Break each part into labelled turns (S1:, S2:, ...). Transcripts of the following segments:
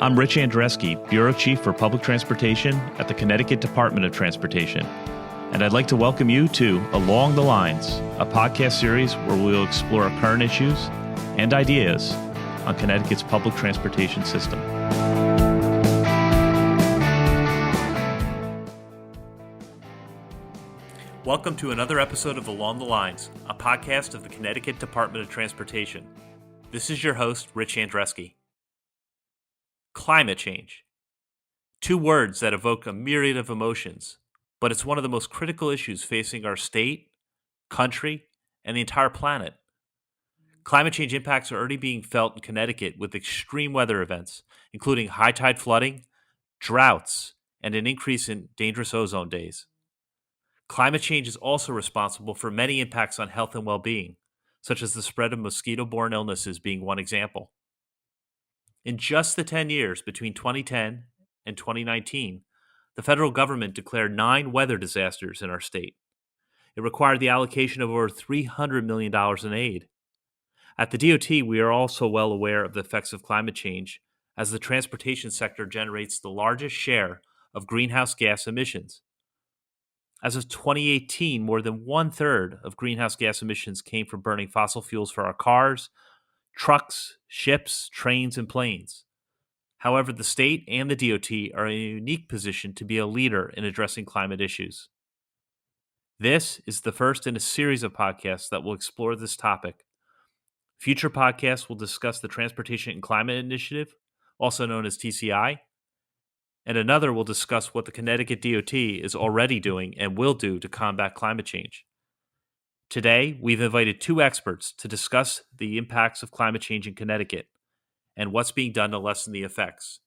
S1: I'm Rich Andreski, Bureau Chief for Public Transportation at the Connecticut Department of Transportation. And I'd like to welcome you to Along the Lines, a podcast series where we'll explore current issues and ideas on Connecticut's public transportation system. Welcome to another episode of Along the Lines, a podcast of the Connecticut Department of Transportation. This is your host, Rich Andreski. Climate change. Two words that evoke a myriad of emotions, but it's one of the most critical issues facing our state, country, and the entire planet. Climate change impacts are already being felt in Connecticut with extreme weather events, including high tide flooding, droughts, and an increase in dangerous ozone days. Climate change is also responsible for many impacts on health and well-being, such as the spread of mosquito-borne illnesses being one example. In just the 10 years between 2010 and 2019, the federal government declared 9 weather disasters in our state. It required the allocation of over $300 million in aid. At the DOT, we are also well aware of the effects of climate change, as the transportation sector generates the largest share of greenhouse gas emissions. As of 2018, more than 1/3 of greenhouse gas emissions came from burning fossil fuels for our cars, trucks, ships, trains, and planes. However, the state and the DOT are in a unique position to be a leader in addressing climate issues. This is the first in a series of podcasts that will explore this topic. Future podcasts will discuss the Transportation and Climate Initiative, also known as TCI, and another will discuss what the Connecticut DOT is already doing and will do to combat climate change. Today, we've invited 2 experts to discuss the impacts of climate change in Connecticut and what's being done to lessen the effects.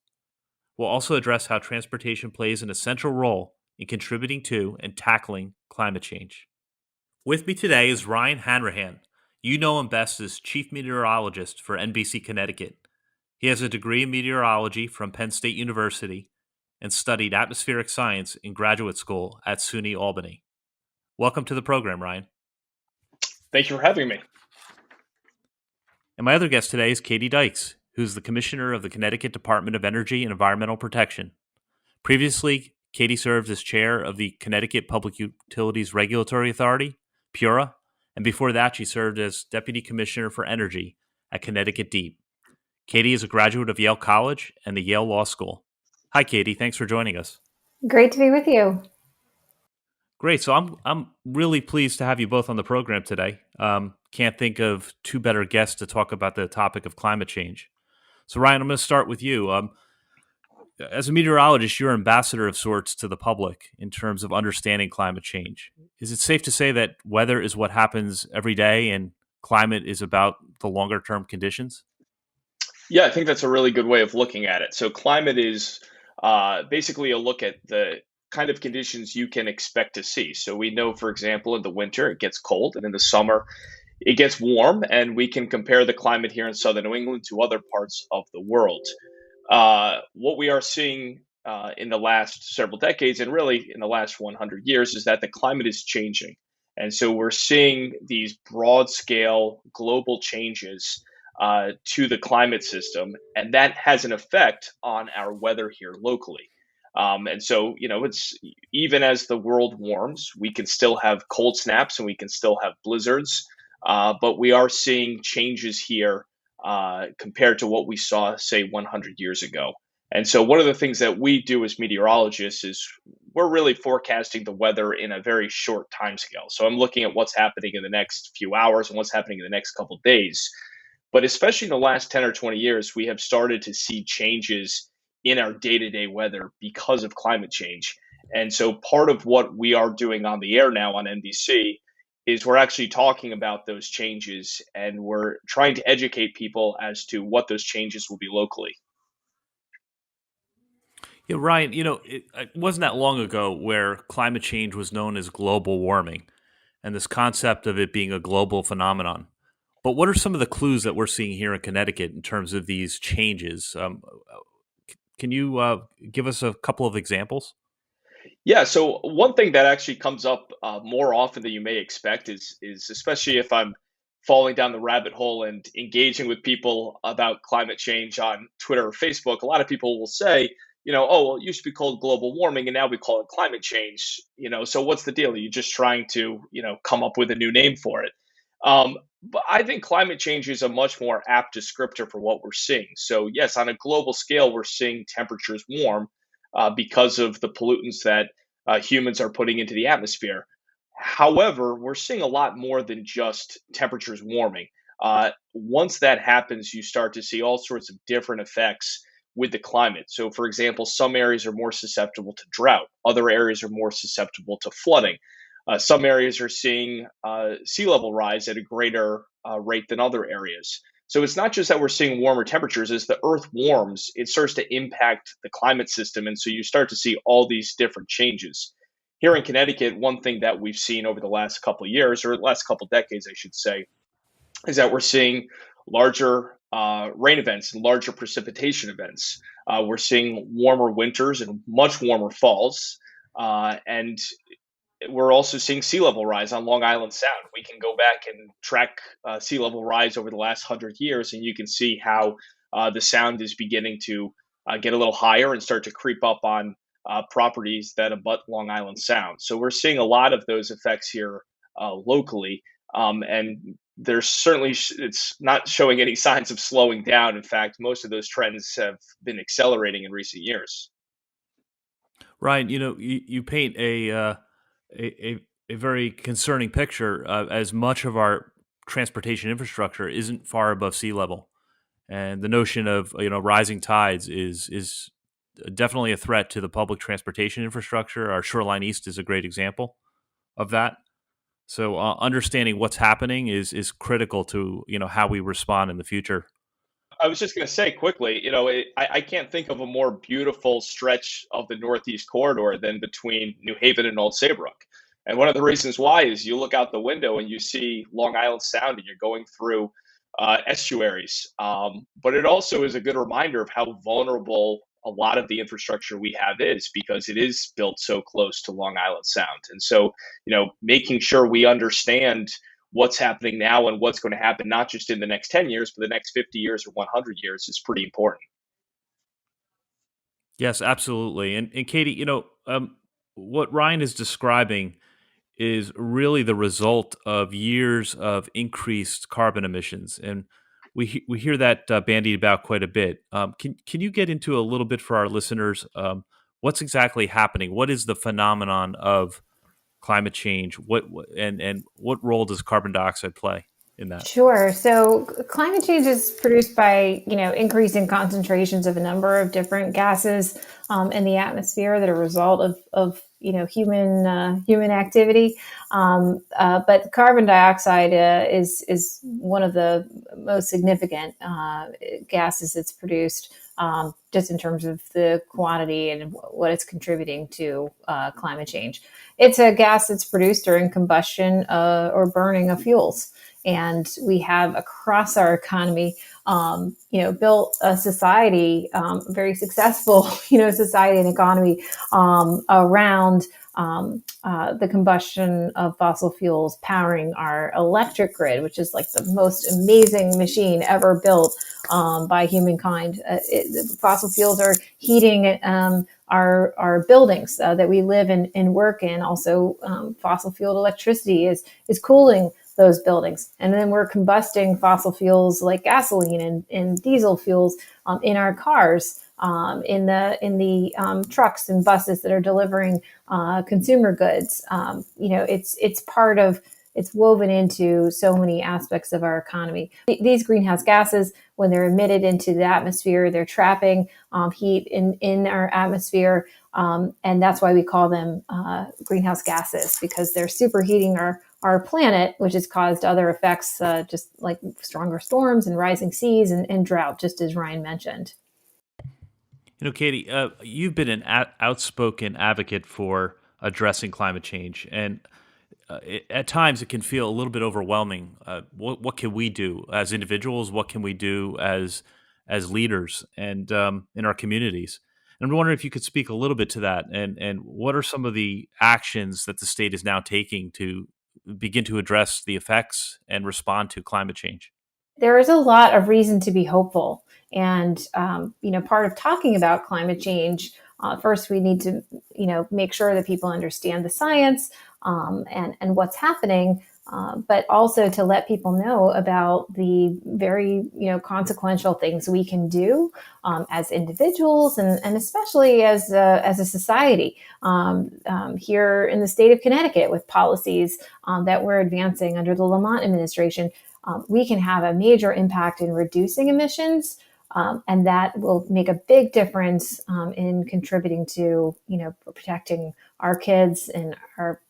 S1: We'll also address how transportation plays an essential role in contributing to and tackling climate change. With me today is Ryan Hanrahan. You know him best as Chief Meteorologist for NBC Connecticut. He has a degree in meteorology from Penn State University and studied atmospheric science in graduate school at SUNY Albany. Welcome to the program, Ryan.
S2: Thank you for having me.
S1: And my other guest today is Katie Dykes, who's the Commissioner of the Connecticut Department of Energy and Environmental Protection. Previously, Katie served as Chair of the Connecticut Public Utilities Regulatory Authority, PURA, and before that, she served as Deputy Commissioner for Energy at Connecticut DEEP. Katie is a graduate of Yale College and the Yale Law School. Hi, Katie. Thanks for joining us.
S3: Great to be with you.
S1: Great. So I'm really pleased to have you both on the program today. Can't think of 2 better guests to talk about the topic of climate change. So Ryan, I'm going to start with you. As a meteorologist, you're an ambassador of sorts to the public in terms of understanding climate change. Is it safe to say that weather is what happens every day and climate is about the longer term conditions?
S2: Yeah, I think that's a really good way of looking at it. So climate is basically a look at the kind of conditions you can expect to see. So we know, for example, in the winter, it gets cold, and in the summer, it gets warm, and we can compare the climate here in southern New England to other parts of the world. What we are seeing in the last several decades, and really in the last 100 years, is that the climate is changing. And so we're seeing these broad scale global changes to the climate system, and that has an effect on our weather here locally. And so, it's even as the world warms, we can still have cold snaps and we can still have blizzards, but we are seeing changes here compared to what we saw, say, 100 years ago. And so one of the things that we do as meteorologists is we're really forecasting the weather in a very short time scale. So I'm looking at what's happening in the next few hours and what's happening in the next couple of days. But especially in the last 10 or 20 years, we have started to see changes in our day-to-day weather because of climate change. And so part of what we are doing on the air now on NBC is we're actually talking about those changes, and we're trying to educate people as to what those changes will be locally.
S1: Yeah, Ryan, it wasn't that long ago where climate change was known as global warming and this concept of it being a global phenomenon. But what are some of the clues that we're seeing here in Connecticut in terms of these changes? Can you give us a couple of examples?
S2: Yeah, so one thing that actually comes up more often than you may expect is especially if I'm falling down the rabbit hole and engaging with people about climate change on Twitter or Facebook, a lot of people will say, oh, well, it used to be called global warming and now we call it climate change. So what's the deal? Are you just trying to, come up with a new name for it? But I think climate change is a much more apt descriptor for what we're seeing. So, yes, on a global scale, we're seeing temperatures warm because of the pollutants that humans are putting into the atmosphere. However, we're seeing a lot more than just temperatures warming. Once that happens, you start to see all sorts of different effects with the climate. So, for example, some areas are more susceptible to drought, other areas are more susceptible to flooding. Some areas are seeing sea level rise at a greater rate than other areas. So it's not just that we're seeing warmer temperatures. As the Earth warms, it starts to impact the climate system, and so you start to see all these different changes. Here in Connecticut, one thing that we've seen over the last couple of years, or last couple of decades, I should say, is that we're seeing larger rain events and larger precipitation events. We're seeing warmer winters and much warmer falls. And we're also seeing sea level rise on Long Island Sound. We can go back and track sea level rise over the last 100 years, and you can see how the sound is beginning to get a little higher and start to creep up on properties that abut Long Island Sound. So we're seeing a lot of those effects here locally, and there's certainly it's not showing any signs of slowing down. In fact, most of those trends have been accelerating in recent years.
S1: Ryan, you paint a a very concerning picture, as much of our transportation infrastructure isn't far above sea level, and the notion of rising tides is definitely a threat to the public transportation infrastructure. Our Shoreline East is a great example of that. So understanding what's happening is critical to how we respond in the future.
S2: I was just going to say quickly, I can't think of a more beautiful stretch of the Northeast corridor than between New Haven and Old Saybrook. And one of the reasons why is you look out the window and you see Long Island Sound and you're going through estuaries. But it also is a good reminder of how vulnerable a lot of the infrastructure we have is because it is built so close to Long Island Sound. And so, making sure we understand what's happening now and what's going to happen, not just in the next 10 years, but the next 50 years or 100 years is pretty important.
S1: Yes, absolutely. And Katie, what Ryan is describing is really the result of years of increased carbon emissions, and we hear that bandied about quite a bit. Can you get into a little bit for our listeners? What's exactly happening? What is the phenomenon of climate change? And what role does carbon dioxide play in that?
S3: Sure. So climate change is produced by, increasing concentrations of a number of different gases in the atmosphere that are a result of human activity. But carbon dioxide is one of the most significant gases that's produced, just in terms of the quantity and what it's contributing to climate change. It's a gas that's produced during combustion or burning of fuels. And we have across our economy, built a society, very successful, society and economy around the combustion of fossil fuels powering our electric grid, which is like the most amazing machine ever built by humankind. Fossil fuels are heating our buildings that we live and work in. Also, fossil fueled electricity is cooling those buildings. And then we're combusting fossil fuels like gasoline and diesel fuels in our cars, in the trucks and buses that are delivering consumer goods. It's woven into so many aspects of our economy. These greenhouse gases, when they're emitted into the atmosphere, they're trapping heat in our atmosphere. And that's why we call them greenhouse gases, because they're superheating our planet, which has caused other effects, just like stronger storms and rising seas and drought, just as Ryan mentioned.
S1: Katie, you've been an outspoken advocate for addressing climate change, and at times it can feel a little bit overwhelming. What can we do as individuals? What can we do as leaders and in our communities? And I'm wondering if you could speak a little bit to that, and what are some of the actions that the state is now taking to begin to address the effects and respond to climate change?
S3: There is a lot of reason to be hopeful. And, part of talking about climate change, first we need to, make sure that people understand the science and what's happening, but also to let people know about the very, consequential things we can do as individuals and especially as a society here in the state of Connecticut with policies that we're advancing under the Lamont administration. We can have a major impact in reducing emissions, and that will make a big difference in contributing to, protecting our kids and our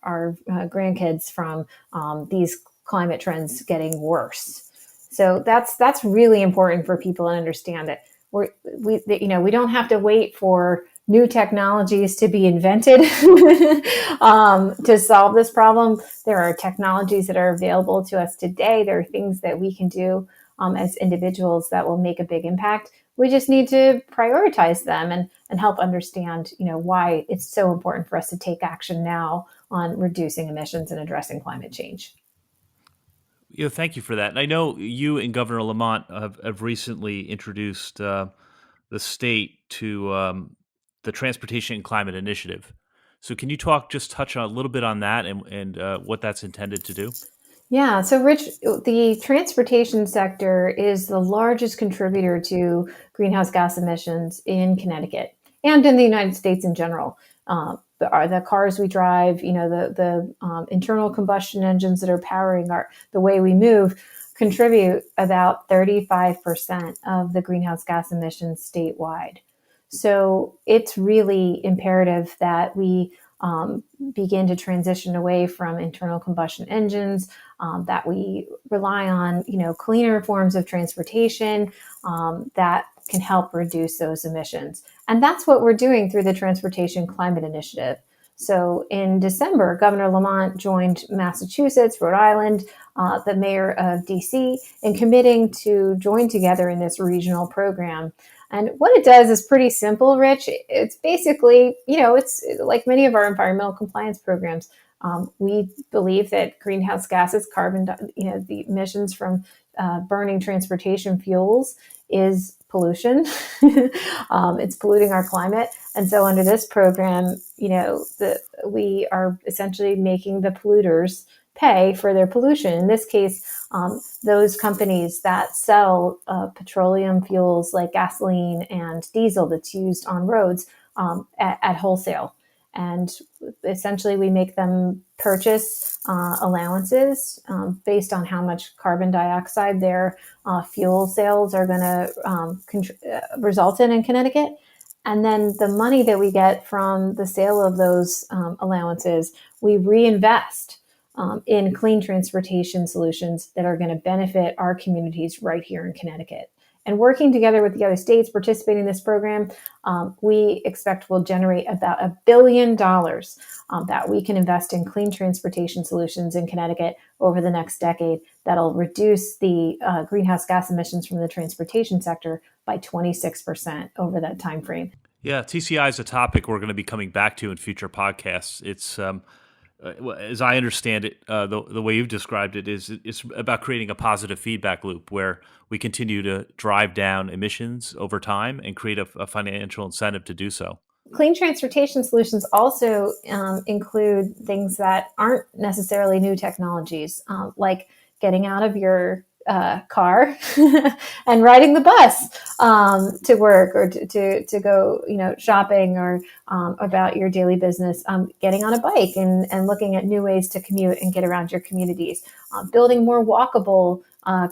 S3: grandkids from these climate trends getting worse. So that's really important for people to understand that we don't have to wait for new technologies to be invented to solve this problem. There are technologies that are available to us today. There are things that we can do as individuals that will make a big impact. We just need to prioritize them and help understand, why it's so important for us to take action now on reducing emissions and addressing climate change.
S1: Thank you for that. And I know you and Governor Lamont have recently introduced the state to the Transportation and Climate Initiative. So can you touch on a little bit on that and what that's intended to do?
S3: Yeah, so Rich, the transportation sector is the largest contributor to greenhouse gas emissions in Connecticut and in the United States in general. The cars we drive, the internal combustion engines that are powering the way we move contribute about 35% of the greenhouse gas emissions statewide. So it's really imperative that we begin to transition away from internal combustion engines, that we rely on, cleaner forms of transportation that can help reduce those emissions. And that's what we're doing through the Transportation Climate Initiative. So in December, Governor Lamont joined Massachusetts, Rhode Island, the mayor of DC, in committing to join together in this regional program. And what it does is pretty simple, Rich. It's basically, it's like many of our environmental compliance programs. We believe that greenhouse gases, the emissions from burning transportation fuels is pollution. It's polluting our climate. And so under this program, we are essentially making the polluters pay for their pollution. In this case, those companies that sell petroleum fuels like gasoline and diesel that's used on roads at wholesale. And essentially, we make them purchase allowances based on how much carbon dioxide their fuel sales are going to result in Connecticut. And then the money that we get from the sale of those allowances, we reinvest in clean transportation solutions that are going to benefit our communities right here in Connecticut. And working together with the other states participating in this program, we expect will generate about $1 billion that we can invest in clean transportation solutions in Connecticut over the next decade that'll reduce the greenhouse gas emissions from the transportation sector by 26% over that time frame.
S1: Yeah, TCI is a topic we're going to be coming back to in future podcasts. It's as I understand it, the way you've described it is it's about creating a positive feedback loop where we continue to drive down emissions over time and create a financial incentive to do so.
S3: Clean transportation solutions also include things that aren't necessarily new technologies, like getting out of your car and riding the bus to work or to go, shopping or about your daily business, getting on a bike and looking at new ways to commute and get around your communities, building more walkable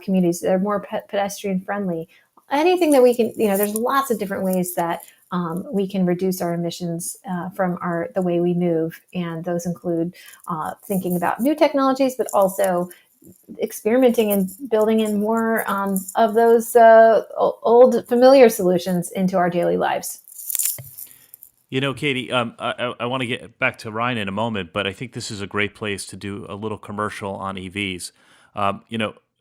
S3: communities that are more pedestrian friendly. Anything that we can, there's lots of different ways that we can reduce our emissions from the way we move. And those include thinking about new technologies, but also experimenting and building in more of those old familiar solutions into our daily lives.
S1: Katie, I want to get back to Ryan in a moment, but I think this is a great place to do a little commercial on EVs.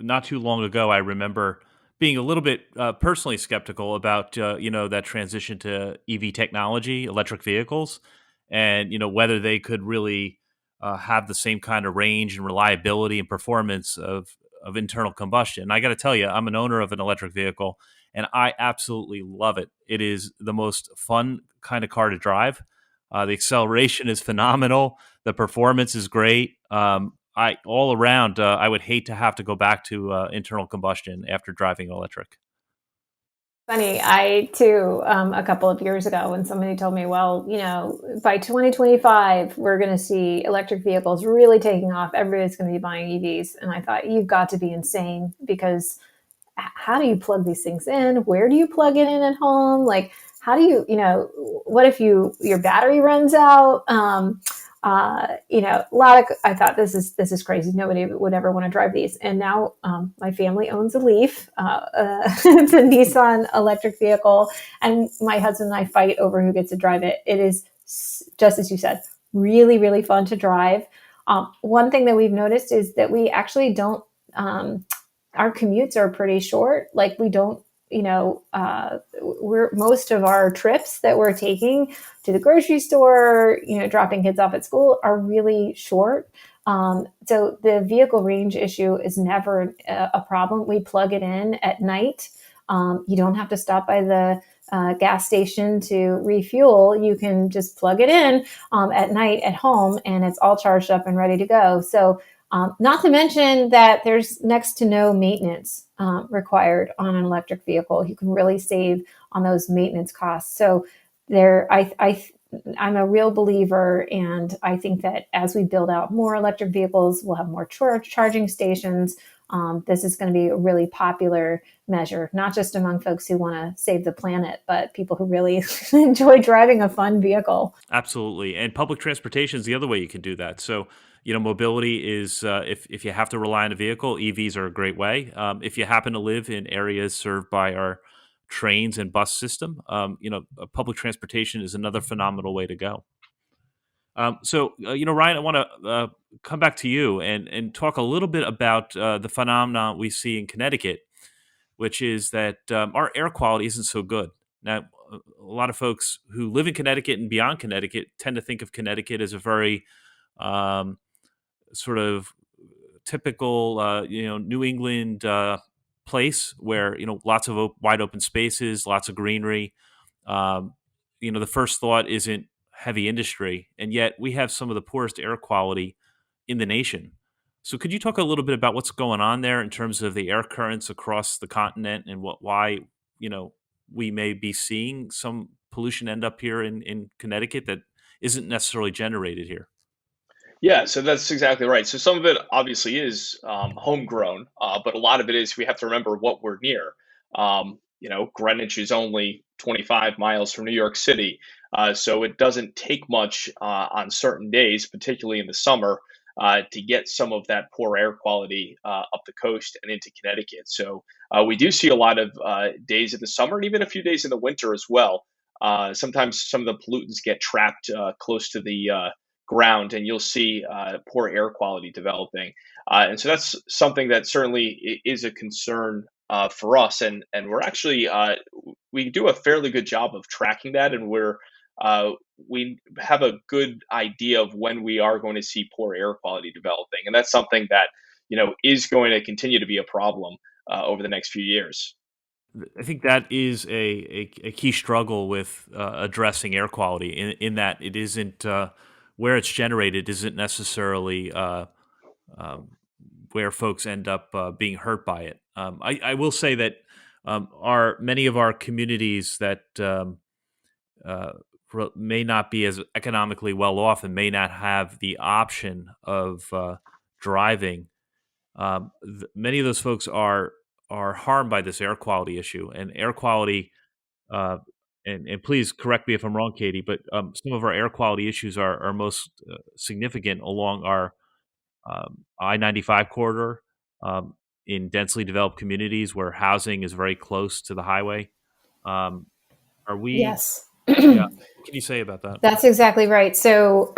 S1: Not too long ago, I remember being a little bit personally skeptical about, that transition to EV technology, electric vehicles, and, whether they could really have the same kind of range and reliability and performance of internal combustion. And I got to tell you, I'm an owner of an electric vehicle, and I absolutely love it. It is the most fun kind of car to drive. The acceleration is phenomenal. The performance is great. I all around, I would hate to have to go back to internal combustion after driving electric.
S3: Funny, I too, a couple of years ago, when somebody told me, well, by 2025, we're going to see electric vehicles really taking off. Everybody's going to be buying EVs. And I thought, you've got to be insane, because how do you plug these things in? Where do you plug it in at home? Like, how do you, what if your battery runs out? A lot of, I thought, this is crazy. Nobody would ever want to drive these. And now my family owns a Leaf. It's a Nissan electric vehicle. And my husband and I fight over who gets to drive it. It is, just as you said, really, really fun to drive. One thing that we've noticed is that we actually don't, our commutes are pretty short. Like, we don't, most of our trips that we're taking to the grocery store, dropping kids off at school, are really short. So the vehicle range issue is never a problem. We plug it in at night. You don't have to stop by the gas station to refuel. You can just plug it in at night at home, and it's all charged up and ready to go. So not to mention that there's next to no maintenance required on an electric vehicle. You can really save on those maintenance costs. So I'm a real believer, and I think that as we build out more electric vehicles, we'll have more charging stations. This is going to be a really popular measure, not just among folks who want to save the planet, but people who really enjoy driving a fun vehicle.
S1: Absolutely. And public transportation is the other way you can do that. So, mobility is, if you have to rely on a vehicle, EVs are a great way. If you happen to live in areas served by our trains and bus system, public transportation is another phenomenal way to go. Ryan, I want to come back to you and talk a little bit about the phenomenon we see in Connecticut, which is that our air quality isn't so good. Now, a lot of folks who live in Connecticut and beyond Connecticut tend to think of Connecticut as a very sort of typical, New England place where, lots of wide open spaces, lots of greenery. The first thought isn't heavy industry, and yet we have some of the poorest air quality in the nation. So could you talk a little bit about what's going on there in terms of the air currents across the continent, and why, we may be seeing some pollution end up here in Connecticut that isn't necessarily generated here?
S2: Yeah, so that's exactly right. So some of it obviously is homegrown, but a lot of it is, we have to remember what we're near. Greenwich is only 25 miles from New York City, so it doesn't take much on certain days, particularly in the summer, to get some of that poor air quality up the coast and into Connecticut. So we do see a lot of days in the summer, and even a few days in the winter as well. Sometimes some of the pollutants get trapped close to the ground, and you'll see poor air quality developing. And so that's something that certainly is a concern for us. And we're actually, we do a fairly good job of tracking that, and we have a good idea of when we are going to see poor air quality developing. And that's something that, is going to continue to be a problem over the next few years.
S1: I think that is a key struggle with addressing air quality in that it isn't where it's generated isn't necessarily where folks end up being hurt by it. I will say that many of our communities that may not be as economically well off and may not have the option of driving, many of those folks are harmed by this air quality issue. And air quality, uh, and please correct me if I'm wrong, Katie, but some of our air quality issues are most significant along our I-95 corridor, in densely developed communities where housing is very close to the highway. Um, are we?
S3: Yes.
S1: Yeah. What can you say about that?
S3: That's exactly right. So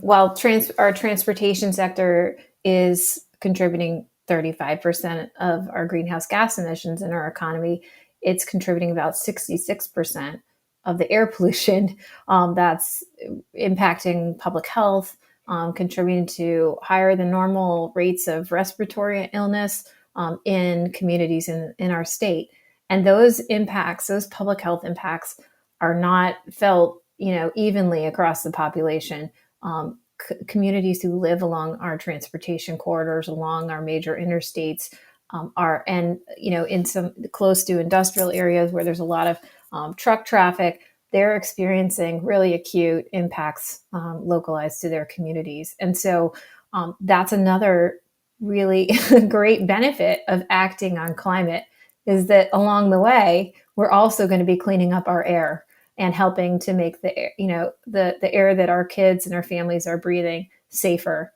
S3: while our transportation sector is contributing 35% of our greenhouse gas emissions in our economy, it's contributing about 66% of the air pollution that's impacting public health, contributing to higher than normal rates of respiratory illness in communities in our state. And those impacts, those public health impacts, are not felt, evenly across the population. Communities who live along our transportation corridors, along our major interstates, in some close to industrial areas where there's a lot of truck traffic, they're experiencing really acute impacts localized to their communities. And so that's another really great benefit of acting on climate, is that along the way, we're also going to be cleaning up our air and helping to make the air, the air that our kids and our families are breathing safer.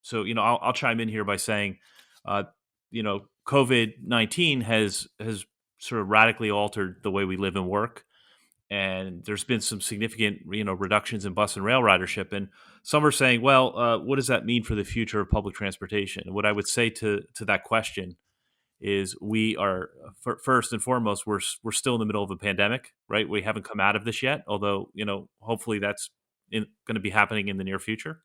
S1: So, I'll chime in here by saying, COVID-19 has sort of radically altered the way we live and work. And there's been some significant, reductions in bus and rail ridership. And some are saying, well, what does that mean for the future of public transportation? And what I would say to that question is, we are, first and foremost, we're still in the middle of a pandemic, right? We haven't come out of this yet, although, hopefully that's going to be happening in the near future.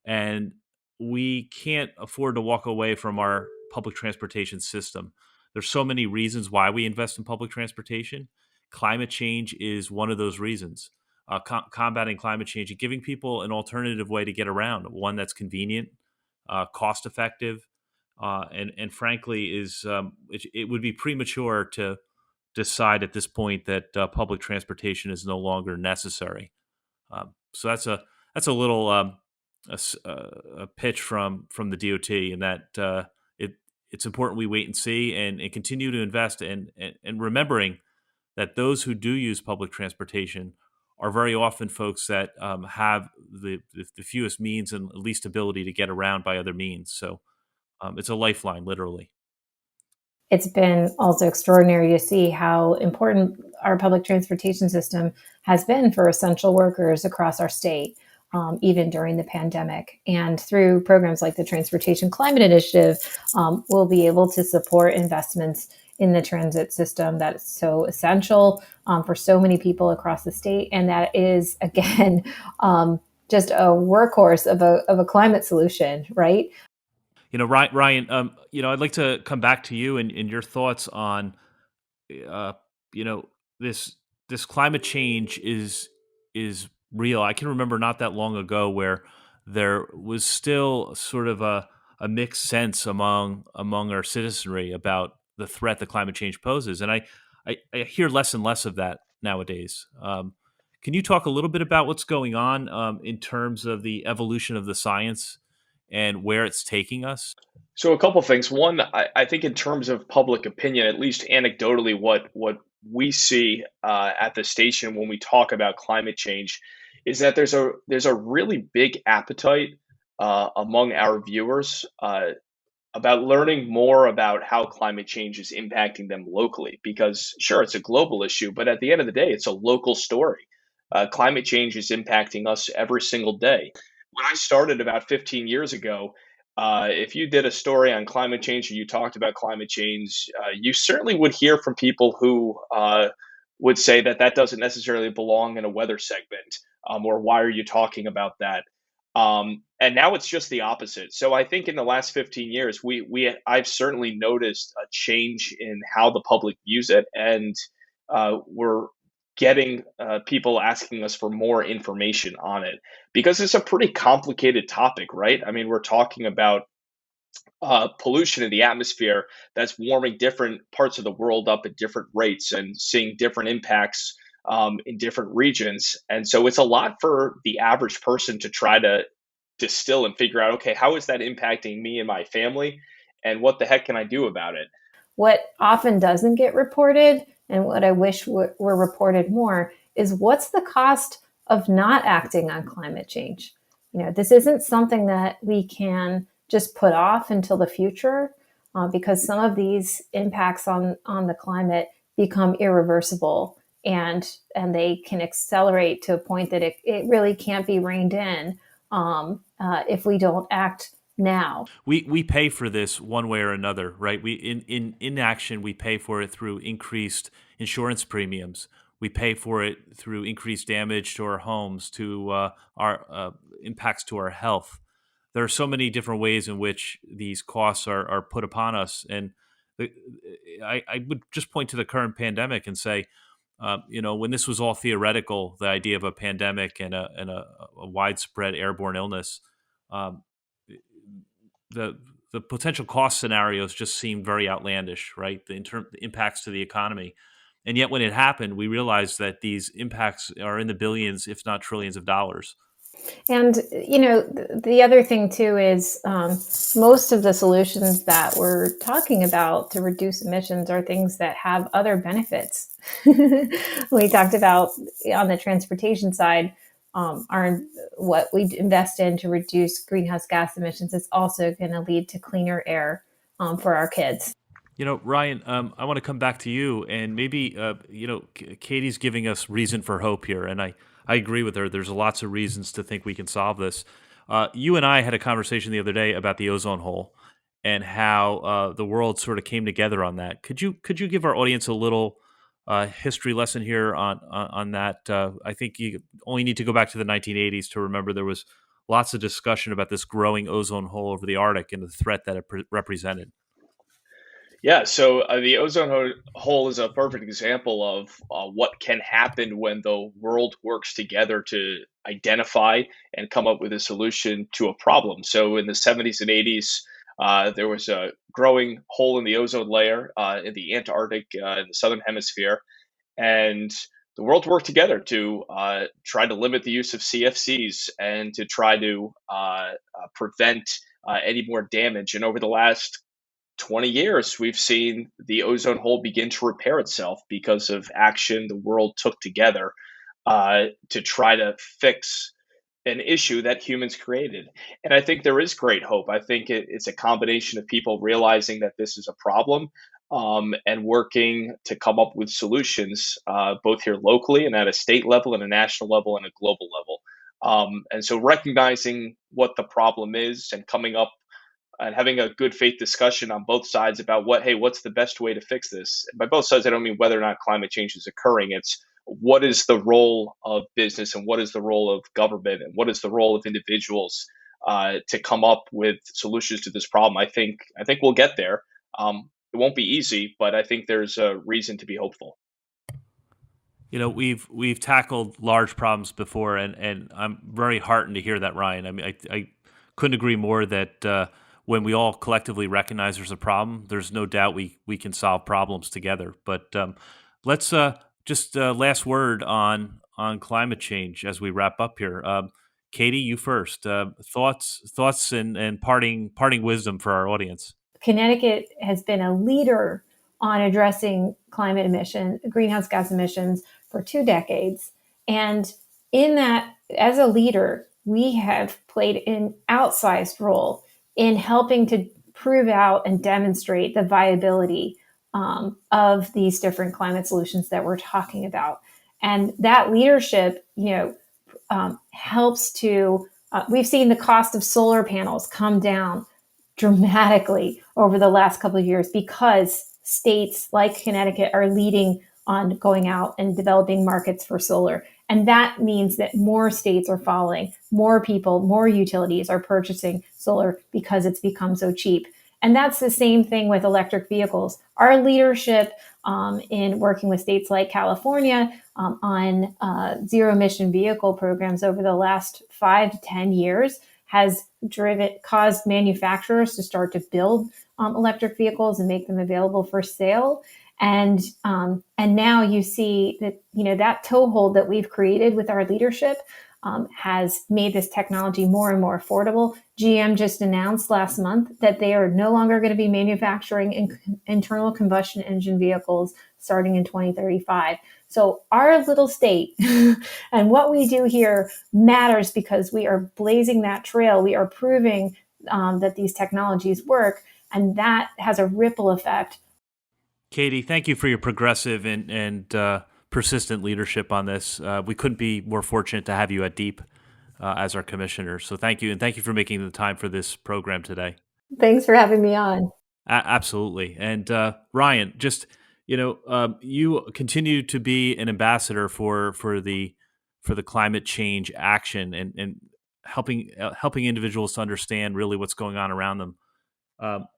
S1: And we can't afford to walk away from our public transportation system. There's so many reasons why we invest in public transportation. Climate change is one of those reasons. Combating climate change and giving people an alternative way to get around, one that's convenient, cost effective, and frankly it would be premature to decide at this point that public transportation is no longer necessary. So that's a little a pitch from the DOT, and that it's important we wait and see and continue to invest and remembering that those who do use public transportation are very often folks that have the fewest means and least ability to get around by other means. So it's a lifeline, literally.
S3: It's been also extraordinary to see how important our public transportation system has been for essential workers across our state, even during the pandemic. And through programs like the Transportation Climate Initiative, we'll be able to support investments in the transit system that is so essential for so many people across the state. And that is, again, just a workhorse of a climate solution, right?
S1: Ryan, I'd like to come back to you and your thoughts on, this climate change is real. I can remember not that long ago where there was still sort of a mixed sense among our citizenry about the threat that climate change poses, and I hear less and less of that nowadays. Can you talk a little bit about what's going on in terms of the evolution of the science and where it's taking us?
S2: So a couple things. One, I think in terms of public opinion, at least anecdotally, what we see at the station when we talk about climate change is that there's a really big appetite among our viewers about learning more about how climate change is impacting them locally. Because sure, it's a global issue, but at the end of the day, it's a local story. Climate change is impacting us every single day. When I started about 15 years ago, if you did a story on climate change or you talked about climate change, you certainly would hear from people who would say that that doesn't necessarily belong in a weather segment, or why are you talking about that? And now it's just the opposite. So I think in the last 15 years, I've certainly noticed a change in how the public views it, and we're getting people asking us for more information on it because it's a pretty complicated topic, right? I mean, we're talking about pollution in the atmosphere that's warming different parts of the world up at different rates and seeing different impacts in different regions. And so it's a lot for the average person to try to distill and figure out, okay, how is that impacting me and my family? And what the heck can I do about it?
S3: What often doesn't get reported, and what I wish were reported more, is what's the cost of not acting on climate change? This isn't something that we can just put off until the future, because some of these impacts on the climate become irreversible, and they can accelerate to a point that it really can't be reined in if we don't act now.
S1: We pay for this one way or another, right? We in inaction, we pay for it through increased insurance premiums. We pay for it through increased damage to our homes, to our impacts to our health. There are so many different ways in which these costs are put upon us. And the, I would just point to the current pandemic and say, when this was all theoretical, the idea of a pandemic and a widespread airborne illness, um, the the potential cost scenarios just seemed very outlandish, right? The impacts to the economy. And yet when it happened, we realized that these impacts are in the billions, if not trillions of dollars.
S3: And, the other thing too is most of the solutions that we're talking about to reduce emissions are things that have other benefits. We talked about on the transportation side, what we invest in to reduce greenhouse gas emissions is also going to lead to cleaner air for our kids.
S1: Ryan, I want to come back to you, and maybe Katie's giving us reason for hope here, and I agree with her. There's lots of reasons to think we can solve this. You and I had a conversation the other day about the ozone hole and how the world sort of came together on that. Could you give our audience a little history lesson here on that? I think you only need to go back to the 1980s to remember there was lots of discussion about this growing ozone hole over the Arctic and the threat that it represented.
S2: Yeah, so the hole is a perfect example of what can happen when the world works together to identify and come up with a solution to a problem. So in the 70s and 80s, there was a growing hole in the ozone layer in the Antarctic, in the southern hemisphere, and the world worked together to try to limit the use of CFCs and to try to prevent any more damage. And over the last 20 years, we've seen the ozone hole begin to repair itself because of action the world took together to try to fix an issue that humans created. And I think there is great hope. I think it's a combination of people realizing that this is a problem and working to come up with solutions, both here locally and at a state level and a national level and a global level. And so recognizing what the problem is and coming up and having a good faith discussion on both sides about what's the best way to fix this. And by both sides, I don't mean whether or not climate change is occurring. It's what is the role of business and what is the role of government and what is the role of individuals to come up with solutions to this problem. I think we'll get there. It won't be easy, but I think there's a reason to be hopeful.
S1: We've tackled large problems before, and I'm very heartened to hear that, Ryan. I mean, I couldn't agree more that when we all collectively recognize there's a problem, there's no doubt we can solve problems together. But let's just last word on climate change as we wrap up here. Katie, you first. Thoughts and parting wisdom for our audience.
S3: Connecticut has been a leader on addressing greenhouse gas emissions for 2 decades. And in that, as a leader, we have played an outsized role in helping to prove out and demonstrate the viability of these different climate solutions that we're talking about. And that leadership, helps to, we've seen the cost of solar panels come down dramatically over the last couple of years because states like Connecticut are leading on going out and developing markets for solar. And that means that more states are following, more people, more utilities are purchasing solar because it's become so cheap. And that's the same thing with electric vehicles. Our leadership in working with states like California on zero emission vehicle programs over the last 5 to 10 years has caused manufacturers to start to build electric vehicles and make them available for sale. And now you see that, that toehold that we've created with our leadership has made this technology more and more affordable. GM just announced last month that they are no longer going to be manufacturing internal combustion engine vehicles starting in 2035. So our little state and what we do here matters because we are blazing that trail. We are proving that these technologies work, and that has a ripple effect.
S1: Katie, thank you for your progressive and persistent leadership on this. We couldn't be more fortunate to have you at DEEP as our commissioner. So thank you, and thank you for making the time for this program today.
S3: Thanks for having me on.
S1: Absolutely. And Ryan, just you continue to be an ambassador for the climate change action, and helping individuals to understand really what's going on around them.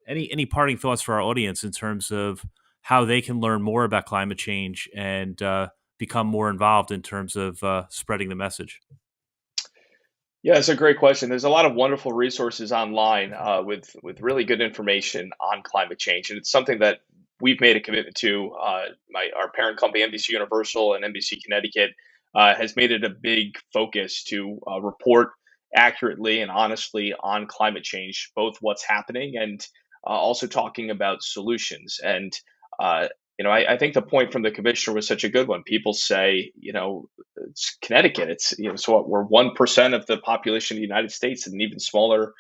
S1: Any parting thoughts for our audience in terms of how they can learn more about climate change and become more involved in terms of spreading the message?
S2: Yeah, it's a great question. There's a lot of wonderful resources online with really good information on climate change, and it's something that we've made a commitment to. Our parent company, NBC Universal and NBC Connecticut, has made it a big focus to report accurately and honestly on climate change, both what's happening and also talking about solutions. And I think the point from the commissioner was such a good one. People say, it's Connecticut. It's so what, we're 1% of the population of the United States, and an even smaller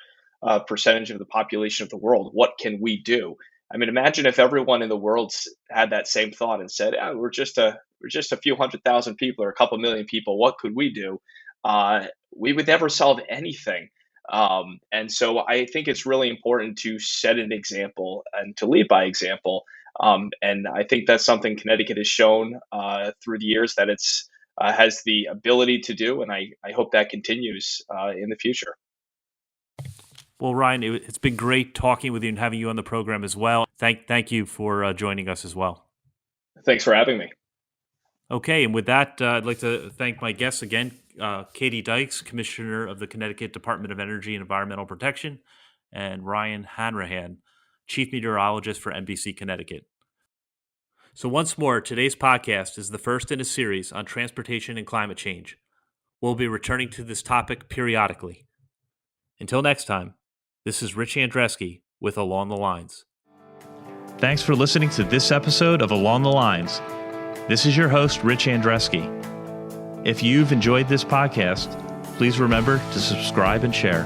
S2: percentage of the population of the world. What can we do? I mean, imagine if everyone in the world had that same thought and said, we're just a few 100,000 people or a couple million people. What could we do? We would never solve anything. And so I think it's really important to set an example and to lead by example. And I think that's something Connecticut has shown through the years that it's has the ability to do, and I hope that continues in the future.
S1: Well, Ryan, it's been great talking with you and having you on the program as well. Thank you for joining us as well.
S2: Thanks for having me.
S1: Okay, and with that, I'd like to thank my guests again, Katie Dykes, Commissioner of the Connecticut Department of Energy and Environmental Protection, and Ryan Hanrahan, Chief Meteorologist for NBC Connecticut. So once more, today's podcast is the first in a series on transportation and climate change. We'll be returning to this topic periodically. Until next time, this is Rich Andreski with Along the Lines. Thanks for listening to this episode of Along the Lines. This is your host, Rich Andreski. If you've enjoyed this podcast, please remember to subscribe and share.